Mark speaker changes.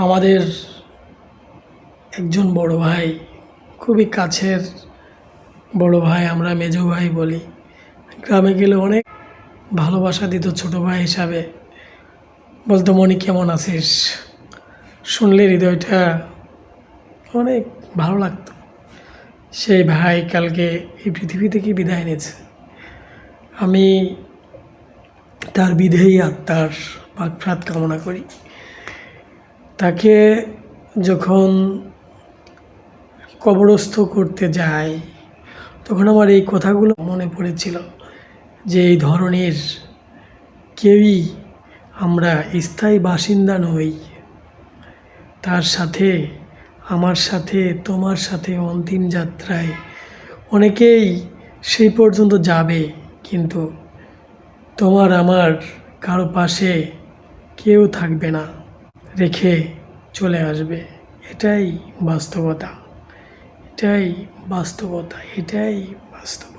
Speaker 1: আমাদের একজন বড় ভাই, খুবই কাছের বড় ভাই, আমরা মেজো ভাই বলি। গ্রামে গেলে অনেক ভালোবাসা দিত ছোট ভাই হিসাবে। বলতো, মনি কেমন আছিস? শুনলে হৃদয়টা অনেক ভালো লাগতো। সেই ভাই কালকে এই পৃথিবী থেকে বিদায় নিয়েছে। আমি তার বিদেহী আত্মার মাগফিরাত কামনা করি। তাকে যখন কবরস্থ করতে যাই, তখন আমার এই কথাগুলো মনে পড়েছিল যে এই ধরনের কেউই আমরা স্থায়ী বাসিন্দা নই। তার সাথে, আমার সাথে, তোমার সাথে অন্তিম যাত্রায় অনেকেই সেই পর্যন্ত যাবে, কিন্তু তোমার আমার কারো পাশে কেউ থাকবে না, রেখে চলে আসবে। এটাই বাস্তবতা, এটাই বাস্তবতা, এটাই বাস্তবতা।